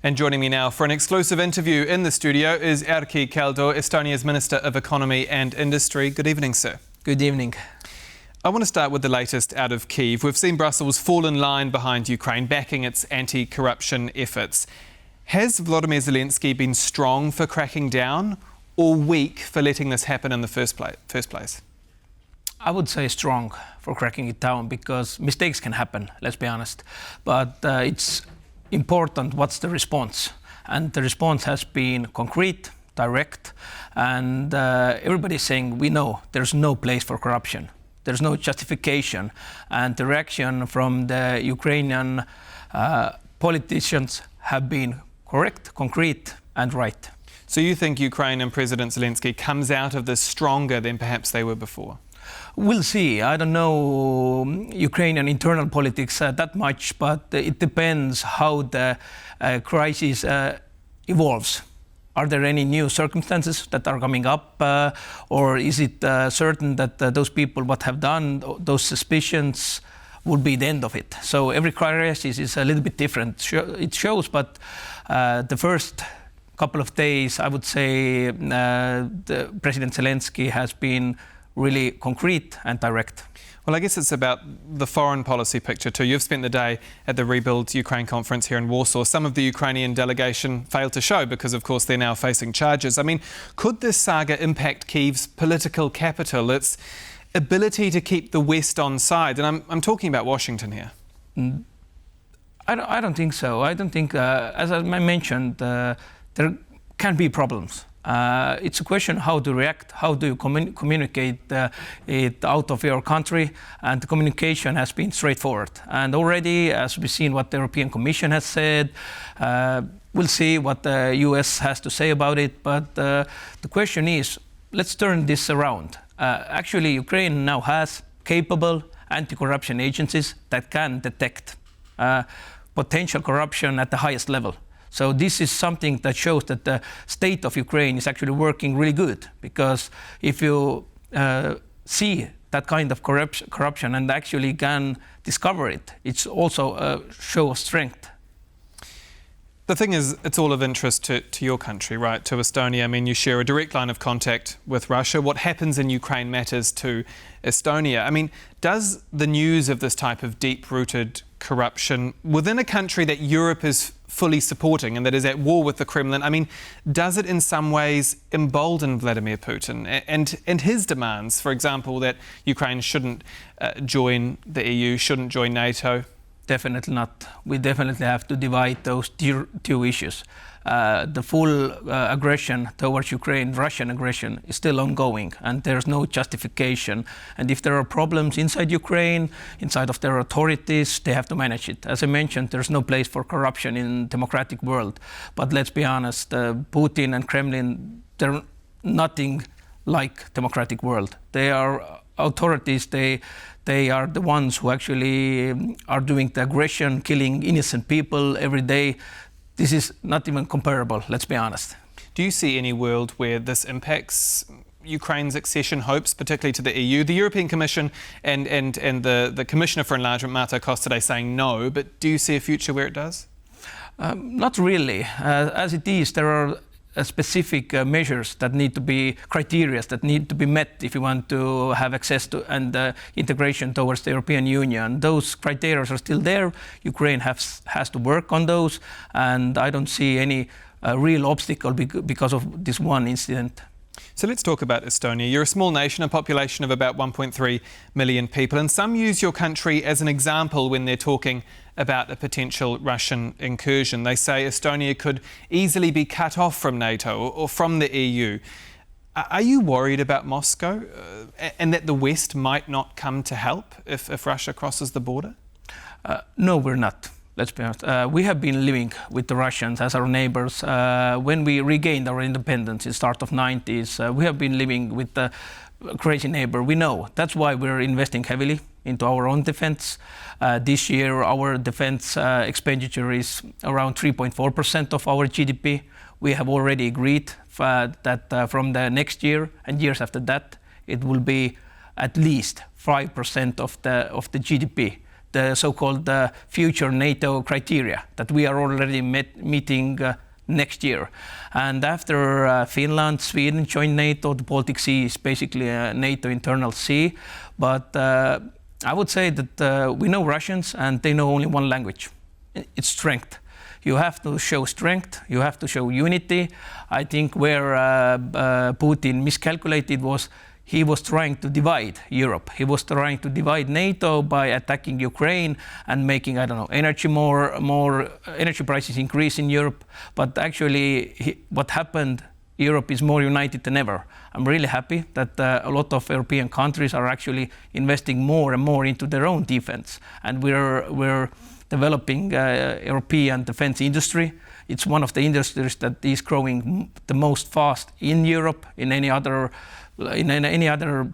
And joining me now for an exclusive interview in the studio is Erkki Keldo, Estonia's Minister of Economy and Industry. Good evening, sir. Good evening. I want to start with the latest out of Kyiv. We've seen Brussels fall in line behind Ukraine, backing its anti-corruption efforts. Has Volodymyr Zelensky been strong for cracking down or weak for letting this happen in the first place? I would say strong for cracking it down because mistakes can happen, let's be honest. But it's important what's the response. And the response has been concrete, direct, and everybody's saying we know there's no place for corruption. There's no justification. And the reaction from the Ukrainian politicians have been correct, concrete, and right. So you think Ukraine and President Zelensky comes out of this stronger than perhaps they were before? We'll see. I don't know Ukrainian internal politics that much, but it depends how the crisis evolves. Are there any new circumstances that are coming up, or is it certain that those people what have done, those suspicions, will be the end of it? So every crisis is a little bit different. It shows, but the first couple of days, I would say the President Zelensky has been really concrete and direct. Well, I guess it's about the foreign policy picture too. You've spent the day at the Rebuild Ukraine conference here in Warsaw. Some of the Ukrainian delegation failed to show because, of course, they're now facing charges. I mean, could this saga impact Kyiv's political capital, its ability to keep the West on side? And I'm talking about Washington here. I don't think so. I don't think, as I mentioned, there can be problems. It's a question how to react, how do you communicate it out of your country, and the communication has been straightforward. And already, as we've seen what the European Commission has said, we'll see what the US has to say about it. But the question is, let's turn this around. Actually, Ukraine now has capable anti-corruption agencies that can detect potential corruption at the highest level. So this is something that shows that the state of Ukraine is actually working really good, because if you see that kind of corruption and actually can discover it, it's also a show of strength. The thing is, it's all of interest to your country, right, to Estonia. I mean, you share a direct line of contact with Russia. What happens in Ukraine matters to Estonia. I mean, does the news of this type of deep-rooted corruption within a country that Europe is fully supporting and that is at war with the Kremlin, I mean, does it in some ways embolden Vladimir Putin and his demands, for example, that Ukraine shouldn't join the EU, shouldn't join NATO? Definitely not. We definitely have to divide those two issues. The full aggression towards Ukraine, Russian aggression, is still ongoing, and there's no justification. And if there are problems inside Ukraine, inside of their authorities, they have to manage it. As I mentioned, there's no place for corruption in democratic world. But let's be honest, Putin and Kremlin, they're nothing like democratic world. They are authorities, they are the ones who actually are doing the aggression, killing innocent people every day. This is not even comparable, let's be honest. Do you see any world where this impacts Ukraine's accession hopes, particularly to the EU? The European Commission and the Commissioner for Enlargement, Marta Kos, today saying no, but do you see a future where it does? Not really. As it is, there are specific measures that need to be criteria that need to be met if you want to have access to and integration towards the European Union. Those criteria are still there. Ukraine has to work on those, and I don't see any real obstacle because of this one incident. So let's talk about Estonia. You're a small nation, a population of about 1.3 million people, and some use your country as an example when they're talking about a potential Russian incursion. They say Estonia could easily be cut off from NATO or from the EU. Are you worried about Moscow and that the West might not come to help if Russia crosses the border? No, we're not. Let's be honest. We have been living with the Russians as our neighbors. When we regained our independence in the start of 90s, we have been living with the crazy neighbor. We know. That's why we're investing heavily into our own defense. This year, our defense expenditure is around 3.4% of our GDP. We have already agreed that from the next year and years after that, it will be at least 5% of the GDP. the so-called future NATO criteria that we are already meeting next year. And after Finland, Sweden joined NATO, the Baltic Sea is basically a NATO internal sea. But I would say that we know Russians and they know only one language. It's strength. You have to show strength, you have to show unity. I think where Putin miscalculated was he was trying to divide Europe. He was trying to divide NATO by attacking Ukraine and making, I don't know, energy prices increase in Europe. But actually, what happened, Europe is more united than ever. I'm really happy that a lot of European countries are actually investing more and more into their own defense. And we're developing European defense industry. It's one of the industries that is growing the most fast in Europe. In any other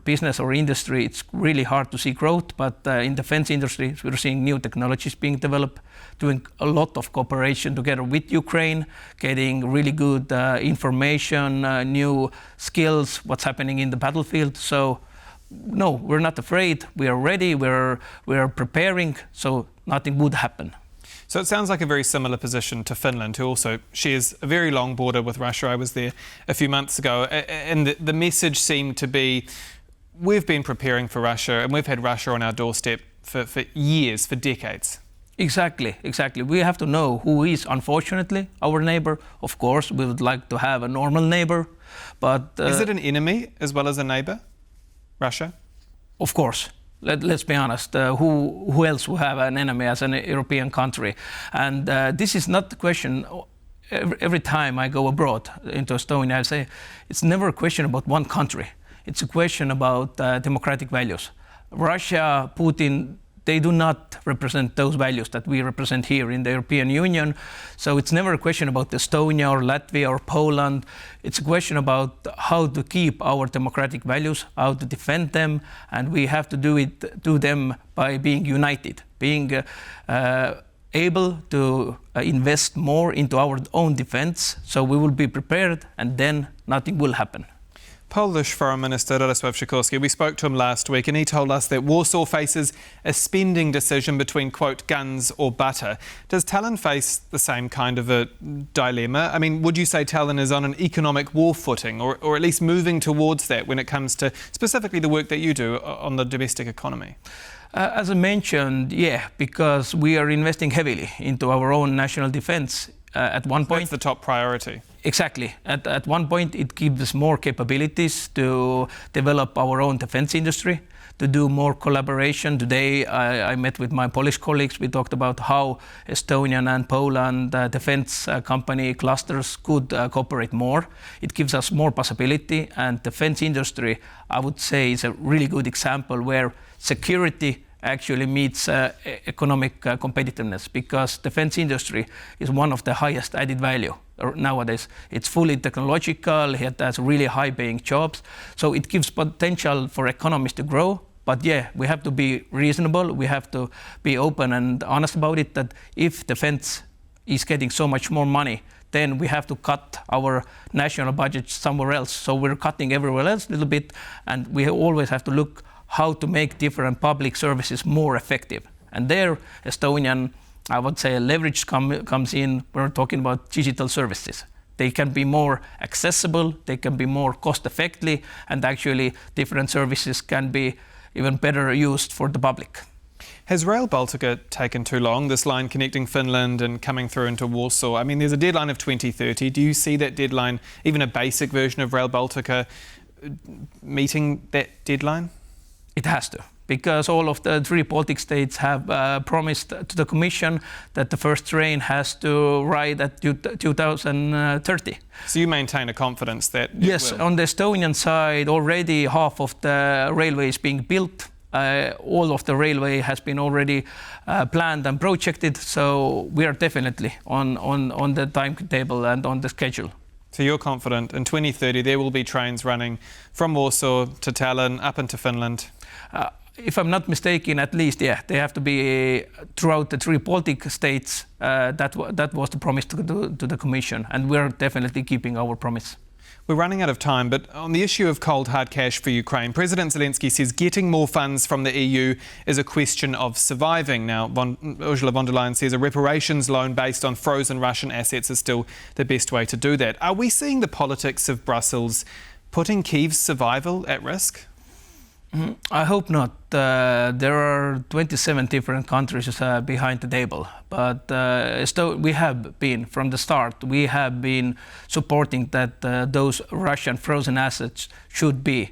business or industry, it's really hard to see growth. But in defense industry, we're seeing new technologies being developed, doing a lot of cooperation together with Ukraine, getting really good information, new skills, what's happening in the battlefield. So no, we're not afraid. We are ready. We're preparing. So nothing would happen. So it sounds like a very similar position to Finland, who also shares a very long border with Russia. I was there a few months ago, and the message seemed to be, we've been preparing for Russia, and we've had Russia on our doorstep for years, for decades. Exactly. We have to know who is, unfortunately, our neighbor. Of course, we would like to have a normal neighbor, but... Is it an enemy as well as a neighbor, Russia? Of course. Let's be honest, who else will have an enemy as an European country? And this is not the question. Every time I go abroad into Estonia, I say it's never a question about one country. It's a question about democratic values. Russia, Putin, they do not represent those values that we represent here in the European Union. So it's never a question about Estonia or Latvia or Poland. It's a question about how to keep our democratic values, how to defend them, and we have to do them by being united, being able to invest more into our own defense, so we will be prepared, and then nothing will happen. Polish Foreign Minister Radosław Sikorski, we spoke to him last week and he told us that Warsaw faces a spending decision between, quote, guns or butter. Does Tallinn face the same kind of a dilemma? I mean, would you say Tallinn is on an economic war footing or at least moving towards that when it comes to specifically the work that you do on the domestic economy? As I mentioned, yeah, because we are investing heavily into our own national defense. At one point, that's the top priority. Exactly. At one point, it gives us more capabilities to develop our own defense industry, to do more collaboration. Today, I met with my Polish colleagues. We talked about how Estonian and Poland defense company clusters could cooperate more. It gives us more possibility. And defense industry, I would say, is a really good example where security actually meets economic competitiveness, because defense industry is one of the highest added value nowadays. It's fully technological, it has really high paying jobs, so it gives potential for economies to grow. But yeah, we have to be reasonable, we have to be open and honest about it, that if defense is getting so much more money, then we have to cut our national budget somewhere else. So we're cutting everywhere else a little bit, and we always have to look how to make different public services more effective. And there, Estonian, I would say, leverage comes in. We're talking about digital services. They can be more accessible, they can be more cost-effective, and actually different services can be even better used for the public. Has Rail Baltica taken too long, this line connecting Finland and coming through into Warsaw? I mean, there's a deadline of 2030. Do you see that deadline, even a basic version of Rail Baltica, meeting that deadline? It has to, because all of the three Baltic states have promised to the Commission that the first train has to ride at 2030. So you maintain a confidence that yes, on the Estonian side, already half of the railway is being built. All of the railway has been already planned and projected, so we are definitely on the timetable and on the schedule. So you're confident in 2030 there will be trains running from Warsaw to Tallinn up into Finland? If I'm not mistaken, at least, yeah, they have to be throughout the three Baltic states. That was the promise to the Commission, and we're definitely keeping our promise. We're running out of time, but on the issue of cold hard cash for Ukraine, President Zelensky says getting more funds from the EU is a question of surviving. Now, Ursula von der Leyen says a reparations loan based on frozen Russian assets is still the best way to do that. Are we seeing the politics of Brussels putting Kyiv's survival at risk? I hope not. There are 27 different countries behind the table, but we have been, from the start, we have been supporting that those Russian frozen assets should be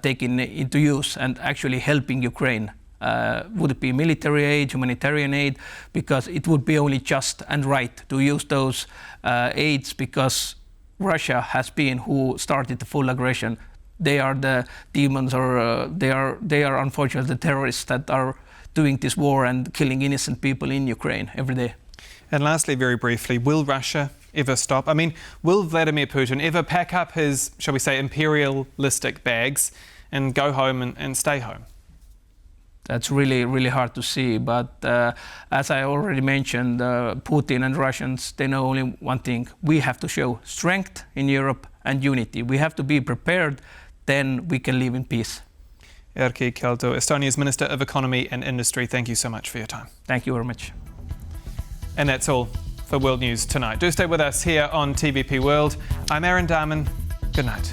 taken into use and actually helping Ukraine. Would it be military aid, humanitarian aid? Because it would be only just and right to use those aids, because Russia has been who started the full aggression. They are the demons, or they are unfortunately the terrorists that are doing this war and killing innocent people in Ukraine every day. And lastly, very briefly, will Russia ever stop? I mean, will Vladimir Putin ever pack up his, shall we say, imperialistic bags and go home and stay home? That's really, really hard to see. But as I already mentioned, Putin and Russians, they know only one thing. We have to show strength in Europe and unity. We have to be prepared, then we can live in peace. Erkki Keldo, Estonia's Minister of Economy and Industry, thank you so much for your time. Thank you very much. And that's all for World News tonight. Do stay with us here on TVP World. I'm Aaron Dahmen. Good night.